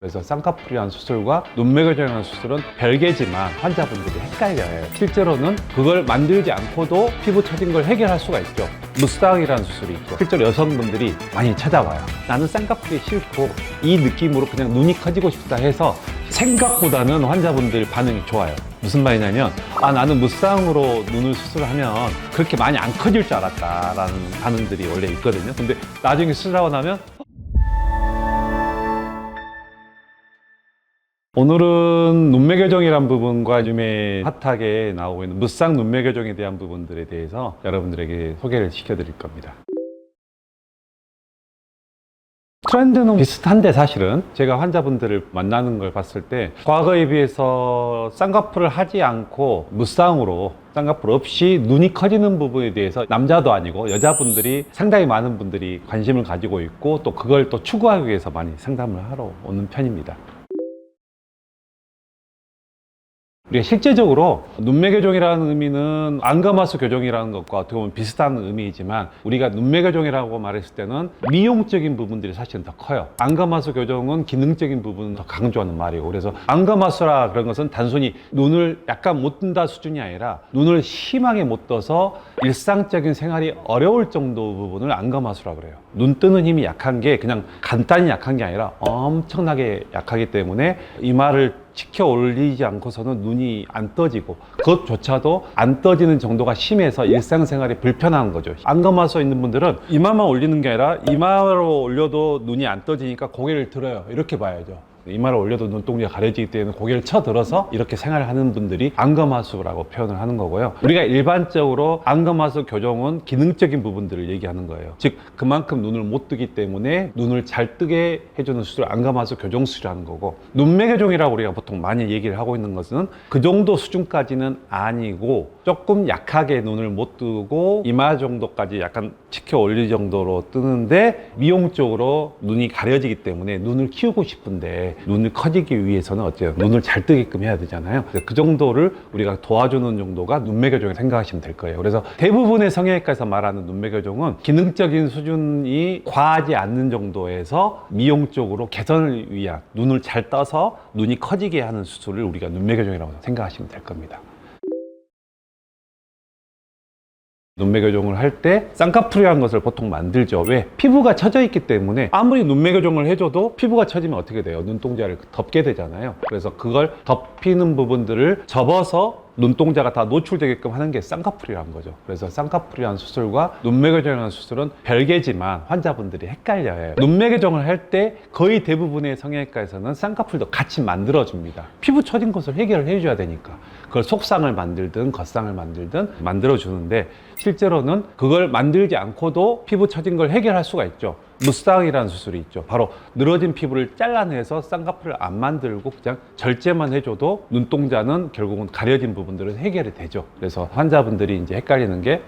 그래서 쌍꺼풀이라는 수술과 눈매교정이라는 수술은 별개지만 환자분들이 헷갈려요. 실제로는 그걸 만들지 않고도 피부 처진 걸 해결할 수가 있죠. 무쌍이라는 수술이 있죠. 실제로 여성분들이 많이 찾아와요. 나는 쌍꺼풀이 싫고 이 느낌으로 그냥 눈이 커지고 싶다 해서 생각보다는 환자분들 반응이 좋아요. 무슨 말이냐면 나는 무쌍으로 눈을 수술하면 그렇게 많이 안 커질 줄 알았다라는 반응들이 원래 있거든요. 근데 나중에 수술하고 나면 오늘은 눈매교정이란 부분과 요즘에 핫하게 나오고 있는 무쌍 눈매교정에 대한 부분들에 대해서 여러분들에게 소개를 시켜드릴 겁니다. 트렌드는 비슷한데 사실은 제가 환자분들을 만나는 걸 봤을 때 과거에 비해서 쌍꺼풀을 하지 않고 무쌍으로 쌍꺼풀 없이 눈이 커지는 부분에 대해서 남자도 아니고 여자분들이 상당히 많은 분들이 관심을 가지고 있고 또 그걸 또 추구하기 위해서 많이 상담을 하러 오는 편입니다. 우리가 실제적으로 눈매교정이라는 의미는 안검하수 교정이라는 것과 어떻게 보면 비슷한 의미이지만 우리가 눈매교정이라고 말했을 때는 미용적인 부분들이 사실은 더 커요. 안검하수 교정은 기능적인 부분을 더 강조하는 말이고, 그래서 안검하수라 그런 것은 단순히 눈을 약간 못 뜬다 수준이 아니라 눈을 심하게 못 떠서 일상적인 생활이 어려울 정도 부분을 안검하수라 그래요. 눈 뜨는 힘이 약한 게 그냥 간단히 약한 게 아니라 엄청나게 약하기 때문에 이마를 치켜 올리지 않고서는 눈이 안 떠지고 그것조차도 안 떠지는 정도가 심해서 일상생활이 불편한 거죠. 안검하수 있는 분들은 이마만 올리는 게 아니라 이마로 올려도 눈이 안 떠지니까 고개를 들어요. 이렇게 봐야죠. 이마를 올려도 눈동자가 가려지기 때문에 고개를 쳐들어서 이렇게 생활을 하는 분들이 안검하수라고 표현을 하는 거고요. 우리가 일반적으로 안검하수 교정은 기능적인 부분들을 얘기하는 거예요. 즉 그만큼 눈을 못 뜨기 때문에 눈을 잘 뜨게 해주는 수술을 안검하수 교정 수술이라는 거고, 눈매교정이라고 우리가 보통 많이 얘기를 하고 있는 것은 그 정도 수준까지는 아니고 조금 약하게 눈을 못 뜨고 이마 정도까지 약간 치켜 올릴 정도로 뜨는데 미용적으로 눈이 가려지기 때문에 눈을 키우고 싶은데 눈을 커지기 위해서는 어때요? 눈을 잘 뜨게끔 해야 되잖아요. 그 정도를 우리가 도와주는 정도가 눈매교정이라고 생각하시면 될 거예요. 그래서 대부분의 성형외과에서 말하는 눈매교정은 기능적인 수준이 과하지 않는 정도에서 미용적으로 개선을 위한 눈을 잘 떠서 눈이 커지게 하는 수술을 우리가 눈매교정이라고 생각하시면 될 겁니다. 눈매교정을 할 때 쌍꺼풀이라는 것을 보통 만들죠. 왜? 피부가 처져 있기 때문에 아무리 눈매교정을 해줘도 피부가 처지면 어떻게 돼요? 눈동자를 덮게 되잖아요. 그래서 그걸 덮이는 부분들을 접어서 눈동자가 다 노출되게끔 하는 게 쌍꺼풀이라는 거죠. 그래서 쌍꺼풀이라는 수술과 눈매교정이라는 수술은 별개지만 환자분들이 헷갈려요. 눈매교정을 할 때 거의 대부분의 성형외과에서는 쌍꺼풀도 같이 만들어줍니다. 피부 처진 것을 해결을 해줘야 되니까 그걸 속쌍을 만들든 겉쌍을 만들든 만들어주는데, 실제로는 그걸 만들지 않고도 피부 처진 걸 해결할 수가 있죠. 무쌍이라는 수술이 있죠. 바로 늘어진 피부를 잘라내서 쌍꺼풀을 안 만들고 그냥 절제만 해줘도 눈동자는 결국은 가려진 부분들은 해결이 되죠. 그래서 환자분들이 이제 헷갈리는 게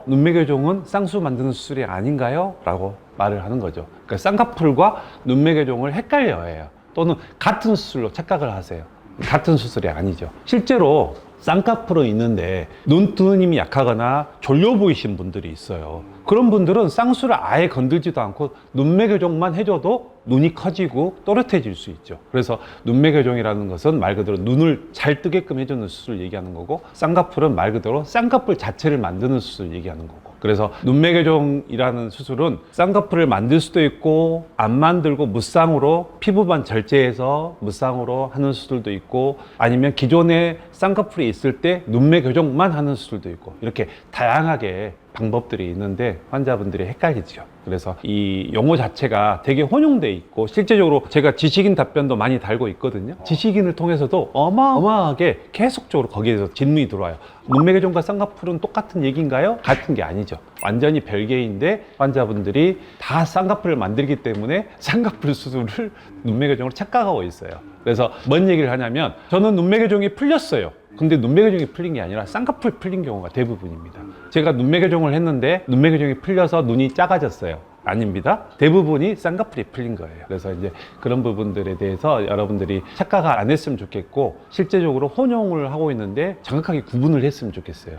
눈매교정은 쌍수 만드는 수술이 아닌가요? 라고 말을 하는 거죠. 그러니까 쌍꺼풀과 눈매교정을 헷갈려해요. 또는 같은 수술로 착각을 하세요. 같은 수술이 아니죠. 실제로 쌍꺼풀은 있는데 눈 뜨는 힘이 약하거나 졸려 보이신 분들이 있어요. 그런 분들은 쌍수를 아예 건들지도 않고 눈매교정만 해줘도 눈이 커지고 또렷해질 수 있죠. 그래서 눈매교정이라는 것은 말 그대로 눈을 잘 뜨게끔 해주는 수술을 얘기하는 거고, 쌍꺼풀은 말 그대로 쌍꺼풀 자체를 만드는 수술을 얘기하는 거고, 그래서 눈매교정이라는 수술은 쌍꺼풀을 만들 수도 있고 안 만들고 무쌍으로 피부만 절제해서 무쌍으로 하는 수술도 있고, 아니면 기존에 쌍꺼풀이 있을 때 눈매교정만 하는 수술도 있고, 이렇게 다양하게 방법들이 있는데 환자분들이 헷갈리죠. 그래서 이 용어 자체가 되게 혼용돼 있고, 실제적으로 제가 지식인 답변도 많이 달고 있거든요. 지식인을 통해서도 어마어마하게 계속적으로 거기에서 질문이 들어와요. 눈매교정과 쌍꺼풀은 똑같은 얘기인가요? 같은 게 아니죠. 완전히 별개인데 환자분들이 다 쌍꺼풀을 만들기 때문에 쌍꺼풀 수술을 눈매교정으로 착각하고 있어요. 그래서 뭔 얘기를 하냐면, 저는 눈매교정이 풀렸어요. 근데 눈매교정이 풀린 게 아니라 쌍꺼풀 풀린 경우가 대부분입니다. 제가 눈매교정을 했는데 눈매교정이 풀려서 눈이 작아졌어요. 아닙니다. 대부분이 쌍꺼풀이 풀린 거예요. 그래서 이제 그런 부분들에 대해서 여러분들이 착각 안 했으면 좋겠고, 실제적으로 혼용을 하고 있는데 정확하게 구분을 했으면 좋겠어요.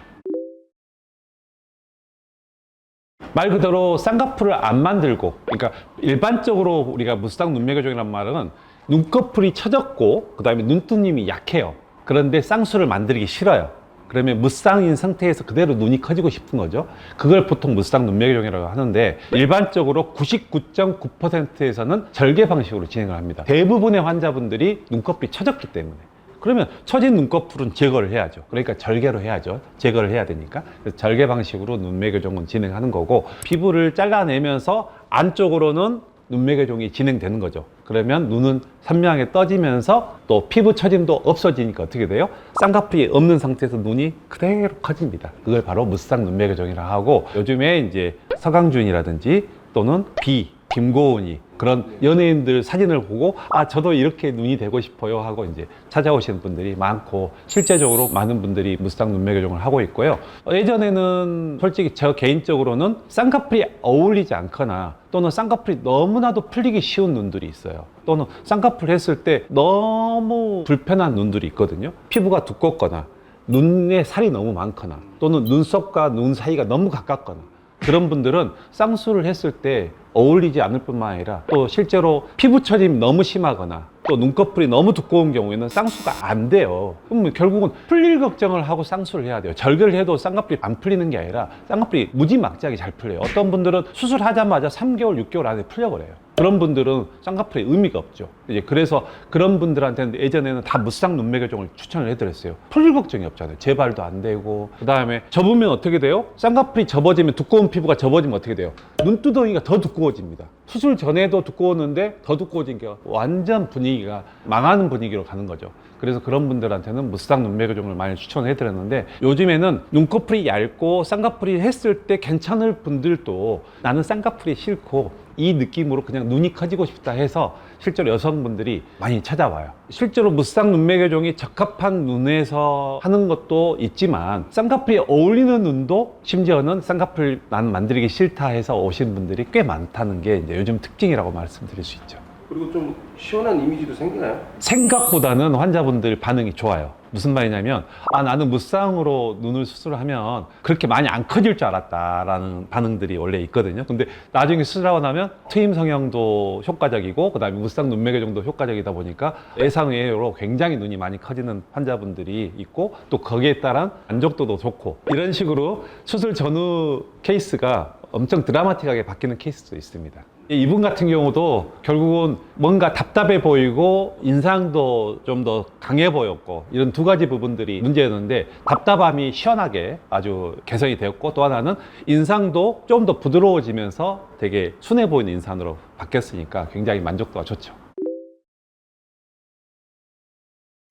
말 그대로 쌍꺼풀을 안 만들고, 그러니까 일반적으로 우리가 무쌍 눈매교정이란 말은 눈꺼풀이 처졌고 그 다음에 눈두님이 약해요. 그런데 쌍수를 만들기 싫어요. 그러면 무쌍인 상태에서 그대로 눈이 커지고 싶은 거죠. 그걸 보통 무쌍 눈매교정이라고 하는데 일반적으로 99.9%에서는 절개 방식으로 진행을 합니다. 대부분의 환자분들이 눈꺼풀이 처졌기 때문에. 그러면 처진 눈꺼풀은 제거를 해야죠. 그러니까 절개로 해야죠. 제거를 해야 되니까. 그래서 절개 방식으로 눈매교정은 진행하는 거고, 피부를 잘라내면서 안쪽으로는 눈매교정이 진행되는 거죠. 그러면 눈은 선명하게 떠지면서 또 피부 처짐도 없어지니까 어떻게 돼요? 쌍꺼풀이 없는 상태에서 눈이 그대로 커집니다. 그걸 바로 무쌍 눈매교정이라고 하고, 요즘에 이제 서강준이라든지 또는 김고은이 그런 연예인들 사진을 보고 아 저도 이렇게 눈이 되고 싶어요 하고 이제 찾아오시는 분들이 많고, 실제적으로 많은 분들이 무쌍 눈매교정을 하고 있고요. 예전에는 솔직히 저 개인적으로는 쌍꺼풀이 어울리지 않거나 또는 쌍꺼풀이 너무나도 풀리기 쉬운 눈들이 있어요. 또는 쌍꺼풀 했을 때 너무 불편한 눈들이 있거든요. 피부가 두껍거나 눈에 살이 너무 많거나 또는 눈썹과 눈 사이가 너무 가깝거나, 그런 분들은 쌍수를 했을 때 어울리지 않을 뿐만 아니라 또 실제로 피부 처짐이 너무 심하거나 또 눈꺼풀이 너무 두꺼운 경우에는 쌍수가 안 돼요. 그럼 결국은 풀릴 걱정을 하고 쌍수를 해야 돼요. 절개를 해도 쌍꺼풀이 안 풀리는 게 아니라 쌍꺼풀이 무지막지하게 잘 풀려요. 어떤 분들은 수술하자마자 3개월, 6개월 안에 풀려버려요. 그런 분들은 쌍꺼풀에 의미가 없죠. 이제 그래서 그런 분들한테는 예전에는 다 무쌍 눈매교정을 추천을 해드렸어요. 풀릴 걱정이 없잖아요. 재발도 안 되고. 그 다음에 접으면 어떻게 돼요? 쌍꺼풀이 접어지면, 두꺼운 피부가 접어지면 어떻게 돼요? 눈두덩이가 더 두꺼워집니다. 수술 전에도 두꺼웠는데 더 두꺼워진 게 완전 분위기가 망하는 분위기로 가는 거죠. 그래서 그런 분들한테는 무쌍 눈매교정을 많이 추천해 드렸는데, 요즘에는 눈꺼풀이 얇고 쌍꺼풀이 했을 때 괜찮을 분들도 나는 쌍꺼풀이 싫고 이 느낌으로 그냥 눈이 커지고 싶다 해서 실제로 여성분들이 많이 찾아와요. 실제로 무쌍 눈매교정이 적합한 눈에서 하는 것도 있지만 쌍꺼풀이 어울리는 눈도 심지어는 쌍꺼풀 나는 만들기 싫다 해서 오신 분들이 꽤 많다는 게 이제 요즘 특징이라고 말씀드릴 수 있죠. 그리고 좀 시원한 이미지도 생기나요? 생각보다는 환자분들 반응이 좋아요. 무슨 말이냐면 나는 무쌍으로 눈을 수술하면 그렇게 많이 안 커질 줄 알았다라는 반응들이 원래 있거든요. 근데 나중에 수술하고 나면 트임 성형도 효과적이고 그 다음에 무쌍 눈매교정도 효과적이다 보니까 예상외로 굉장히 눈이 많이 커지는 환자분들이 있고, 또 거기에 따른 만족도도 좋고, 이런 식으로 수술 전후 케이스가 엄청 드라마틱하게 바뀌는 케이스도 있습니다. 이분 같은 경우도 결국은 뭔가 답답해 보이고 인상도 좀 더 강해 보였고, 이런 두 가지 부분들이 문제였는데 답답함이 시원하게 아주 개선이 되었고, 또 하나는 인상도 좀 더 부드러워지면서 되게 순해 보이는 인상으로 바뀌었으니까 굉장히 만족도가 좋죠.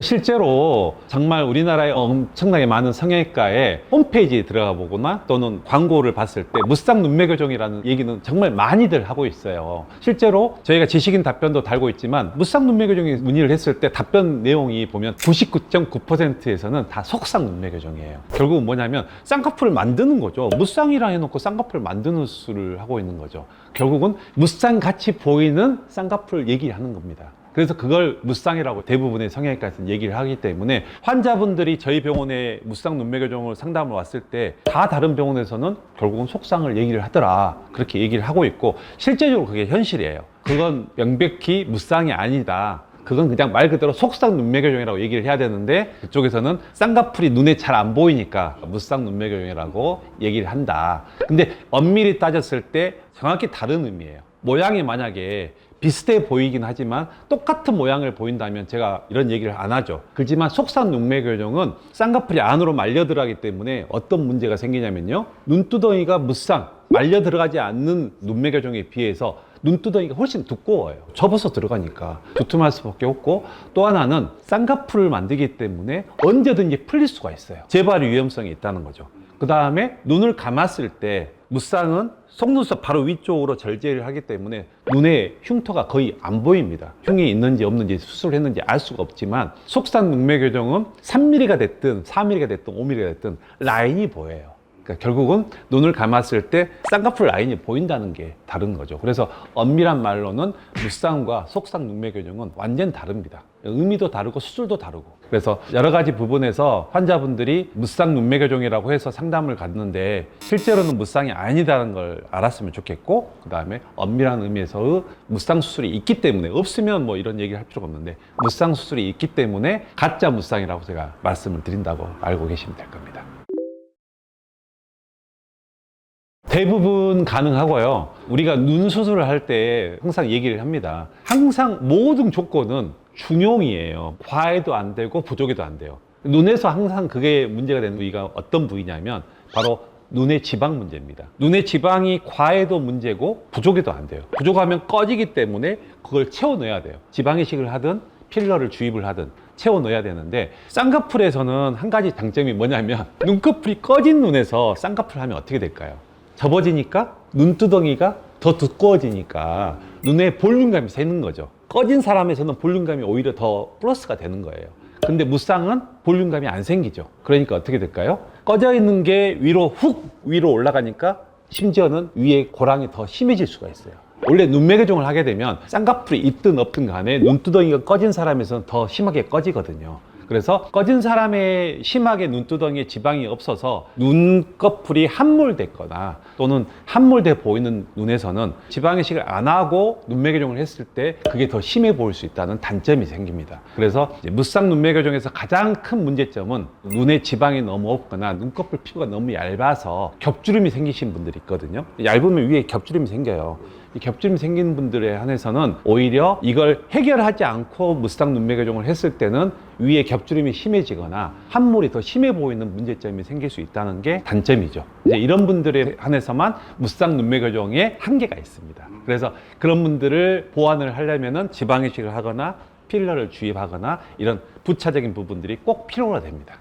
실제로 정말 우리나라에 엄청나게 많은 성형외과에 홈페이지에 들어가 보거나 또는 광고를 봤을 때 무쌍 눈매교정이라는 얘기는 정말 많이들 하고 있어요. 실제로 저희가 지식인 답변도 달고 있지만 무쌍 눈매교정에 문의를 했을 때 답변 내용이 보면 99.9%에서는 다 속쌍 눈매교정이에요. 결국은 뭐냐면 쌍꺼풀을 만드는 거죠. 무쌍이라 해놓고 쌍꺼풀을 만드는 수술을 하고 있는 거죠. 결국은 무쌍같이 보이는 쌍꺼풀 얘기하는 겁니다. 그래서 그걸 무쌍이라고 대부분의 성형외과에서 얘기를 하기 때문에 환자분들이 저희 병원에 무쌍 눈매교정을 상담을 왔을 때 다 다른 병원에서는 결국은 속쌍을 얘기를 하더라, 그렇게 얘기를 하고 있고, 실제적으로 그게 현실이에요. 그건 명백히 무쌍이 아니다, 그건 그냥 말 그대로 속쌍 눈매교정이라고 얘기를 해야 되는데, 그쪽에서는 쌍꺼풀이 눈에 잘 안 보이니까 무쌍 눈매교정이라고 얘기를 한다. 근데 엄밀히 따졌을 때 정확히 다른 의미예요. 모양이 만약에 비슷해 보이긴 하지만 똑같은 모양을 보인다면 제가 이런 얘기를 안 하죠. 그렇지만 속쌍 눈매교정은 쌍꺼풀이 안으로 말려 들어가기 때문에 어떤 문제가 생기냐면요, 눈두덩이가 무쌍 말려 들어가지 않는 눈매교정에 비해서 눈두덩이가 훨씬 두꺼워요. 접어서 들어가니까 두툼할 수밖에 없고, 또 하나는 쌍꺼풀을 만들기 때문에 언제든지 풀릴 수가 있어요. 재발 위험성이 있다는 거죠. 그 다음에 눈을 감았을 때 무쌍은 속눈썹 바로 위쪽으로 절제를 하기 때문에 눈에 흉터가 거의 안 보입니다. 흉이 있는지 없는지 수술을 했는지 알 수가 없지만, 속쌍 눈매교정은 3mm가 됐든 4mm가 됐든 5mm가 됐든 라인이 보여요. 그 그러니까 결국은 눈을 감았을 때 쌍꺼풀 라인이 보인다는 게 다른 거죠. 그래서 엄밀한 말로는 무쌍과 속쌍 눈매 교정은 완전 다릅니다. 의미도 다르고 수술도 다르고. 그래서 여러 가지 부분에서 환자분들이 무쌍 눈매 교정이라고 해서 상담을 갔는데 실제로는 무쌍이 아니다는 걸 알았으면 좋겠고, 그 다음에 엄밀한 의미에서의 무쌍 수술이 있기 때문에, 없으면 뭐 이런 얘기를 할 필요가 없는데 무쌍 수술이 있기 때문에 가짜 무쌍이라고 제가 말씀을 드린다고 알고 계시면 될 겁니다. 대부분 가능하고요. 우리가 눈 수술을 할 때 항상 얘기를 합니다. 항상 모든 조건은 중용이에요. 과해도 안 되고 부족해도 안 돼요. 눈에서 항상 그게 문제가 되는 부위가 어떤 부위냐면 바로 눈의 지방 문제입니다. 눈의 지방이 과해도 문제고 부족해도 안 돼요. 부족하면 꺼지기 때문에 그걸 채워 넣어야 돼요. 지방 이식을 하든 필러를 주입을 하든 채워 넣어야 되는데, 쌍꺼풀에서는 한 가지 장점이 뭐냐면 눈꺼풀이 꺼진 눈에서 쌍꺼풀 하면 어떻게 될까요? 접어지니까 눈두덩이가 더 두꺼워지니까 눈에 볼륨감이 새는 거죠. 꺼진 사람에서는 볼륨감이 오히려 더 플러스가 되는 거예요. 근데 무쌍은 볼륨감이 안 생기죠. 그러니까 어떻게 될까요? 꺼져 있는 게 위로 올라가니까 심지어는 위에 고랑이 더 심해질 수가 있어요. 원래 눈매 교정을 하게 되면 쌍꺼풀이 있든 없든 간에 눈두덩이가 꺼진 사람에서는 더 심하게 꺼지거든요. 그래서 꺼진 사람의 심하게 눈두덩이에 지방이 없어서 눈꺼풀이 함몰됐거나 또는 함몰돼 보이는 눈에서는 지방 이식을 안 하고 눈매 교정을 했을 때 그게 더 심해 보일 수 있다는 단점이 생깁니다. 그래서 이제 무쌍 눈매 교정에서 가장 큰 문제점은 눈에 지방이 너무 없거나 눈꺼풀 피부가 너무 얇아서 겹주름이 생기신 분들이 있거든요. 얇으면 위에 겹주름이 생겨요. 이 겹주름이 생긴 분들에 한해서는 오히려 이걸 해결하지 않고 무쌍 눈매 교정을 했을 때는 위에 겹주름이 심해지거나 함몰이 더 심해 보이는 문제점이 생길 수 있다는 게 단점이죠. 이제 이런 분들에 한해서만 무쌍 눈매 교정에 한계가 있습니다. 그래서 그런 분들을 보완을 하려면은 지방 이식을 하거나 필러를 주입하거나 이런 부차적인 부분들이 꼭 필요가 됩니다.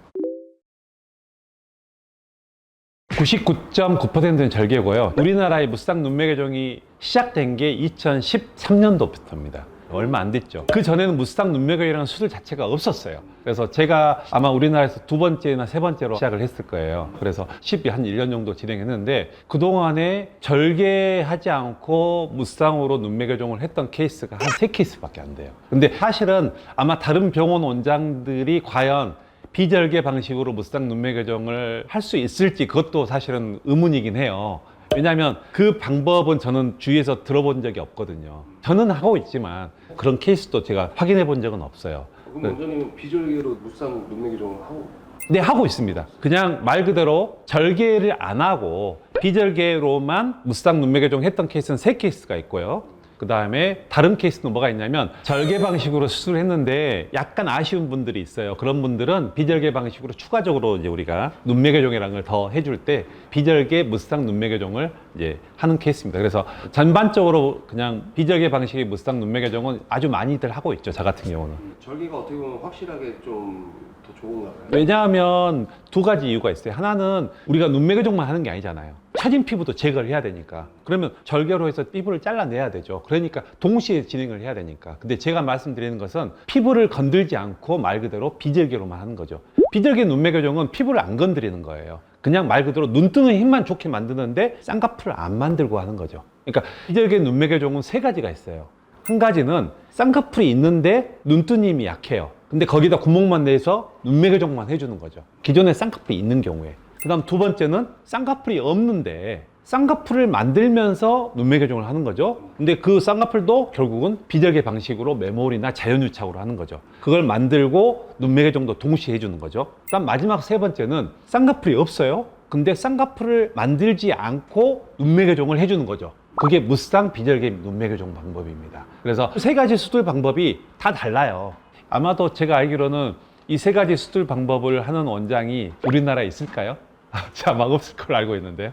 99.9%는 절개고요. 우리나라의 무쌍 눈매 교정이 시작된 게 2013년도부터입니다. 얼마 안 됐죠. 그 전에는 무쌍 눈매 교정이라는 수술 자체가 없었어요. 그래서 제가 아마 우리나라에서 두 번째나 세 번째로 시작을 했을 거예요. 그래서 한 1년 정도 진행했는데 그동안에 절개하지 않고 무쌍으로 눈매 교정을 했던 케이스가 한 3케이스밖에 안 돼요. 근데 사실은 아마 다른 병원 원장들이 과연 비절개 방식으로 무쌍 눈매 교정을 할 수 있을지 그것도 사실은 의문이긴 해요. 왜냐하면 그 방법은 저는 주위에서 들어본 적이 없거든요. 저는 하고 있지만 그런 케이스도 제가 확인해 본 적은 없어요. 그럼 원장님은 비절개로 무쌍 눈매 교정을 하고? 네, 하고 있습니다. 그냥 말 그대로 절개를 안 하고 비절개로만 무쌍 눈매 교정 했던 케이스는 3케이스가 있고요. 그 다음에 다른 케이스는 뭐가 있냐면 절개 방식으로 수술을 했는데 약간 아쉬운 분들이 있어요. 그런 분들은 비절개 방식으로 추가적으로 이제 우리가 눈매 교정이라는 걸 더 해줄 때 비절개 무쌍 눈매 교정을 이제 하는 케이스입니다. 그래서 전반적으로 그냥 비절개 방식의 무쌍 눈매 교정은 아주 많이들 하고 있죠. 저 같은 경우는. 절개가 어떻게 보면 확실하게 좀 더 좋은가 봐요. 왜냐하면 두 가지 이유가 있어요. 하나는 우리가 눈매 교정만 하는 게 아니잖아요. 처진 피부도 제거를 해야 되니까. 그러면 절개로 해서 피부를 잘라내야 되죠. 그러니까 동시에 진행을 해야 되니까. 근데 제가 말씀드리는 것은 피부를 건들지 않고 말 그대로 비절개로만 하는 거죠. 비절개 눈매 교정은 피부를 안 건드리는 거예요. 그냥 말 그대로 눈뜨는 힘만 좋게 만드는데 쌍꺼풀을 안 만들고 하는 거죠. 그러니까 비절개 눈매 교정은 3가지가 있어요. 한 가지는 쌍꺼풀이 있는데 눈뜨는 힘이 약해요. 근데 거기다 구멍만 내서 눈매 교정만 해주는 거죠. 기존에 쌍꺼풀이 있는 경우에. 그 다음 두 번째는 쌍꺼풀이 없는데 쌍꺼풀을 만들면서 눈매 교정을 하는 거죠. 근데 그 쌍꺼풀도 결국은 비절개 방식으로 메모리나 자연유착으로 하는 거죠. 그걸 만들고 눈매 교정도 동시에 해주는 거죠. 그다음 마지막 3번째는 쌍꺼풀이 없어요. 근데 쌍꺼풀을 만들지 않고 눈매 교정을 해주는 거죠. 그게 무쌍 비절개 눈매 교정 방법입니다. 그래서 3가지 수술 방법이 다 달라요. 아마도 제가 알기로는 이 3가지 수술 방법을 하는 원장이 우리나라에 있을까요? 자, 막 없을 걸 알고 있는데요.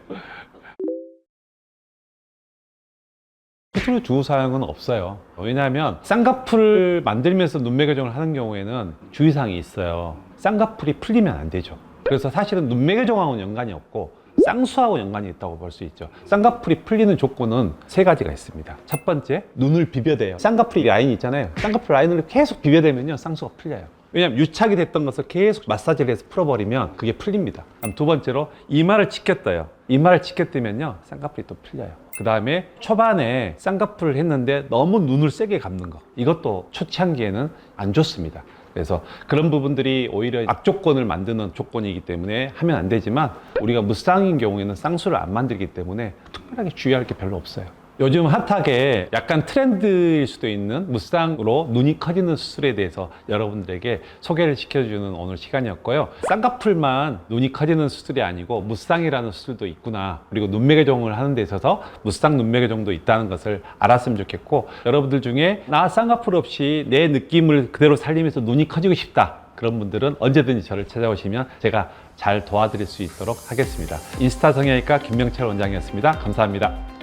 수술 주의사항은 없어요. 왜냐하면 쌍꺼풀을 만들면서 눈매 교정을 하는 경우에는 주의사항이 있어요. 쌍꺼풀이 풀리면 안 되죠. 그래서 사실은 눈매 교정하고는 연관이 없고 쌍수하고 연관이 있다고 볼 수 있죠. 쌍꺼풀이 풀리는 조건은 3가지가 있습니다. 첫 번째, 눈을 비벼대요. 쌍꺼풀 라인이 있잖아요. 쌍꺼풀 라인을 계속 비벼대면요, 쌍수가 풀려요. 왜냐하면 유착이 됐던 것을 계속 마사지를 해서 풀어버리면 그게 풀립니다. 그럼 두 번째로 이마를 치켰어요. 이마를 치켰다면요 쌍꺼풀이 또 풀려요. 그 다음에 초반에 쌍꺼풀을 했는데 너무 눈을 세게 감는 거, 이것도 초창기에는 안 좋습니다. 그래서 그런 부분들이 오히려 악조건을 만드는 조건이기 때문에 하면 안 되지만, 우리가 무쌍인 경우에는 쌍수를 안 만들기 때문에 특별하게 주의할 게 별로 없어요. 요즘 핫하게 약간 트렌드일 수도 있는 무쌍으로 눈이 커지는 수술에 대해서 여러분들에게 소개를 시켜주는 오늘 시간이었고요. 쌍꺼풀만 눈이 커지는 수술이 아니고 무쌍이라는 수술도 있구나, 그리고 눈매교정을 하는 데 있어서 무쌍 눈매교정도 있다는 것을 알았으면 좋겠고, 여러분들 중에 나 쌍꺼풀 없이 내 느낌을 그대로 살리면서 눈이 커지고 싶다, 그런 분들은 언제든지 저를 찾아오시면 제가 잘 도와드릴 수 있도록 하겠습니다. 인스타 성형외과 김명철 원장이었습니다. 감사합니다.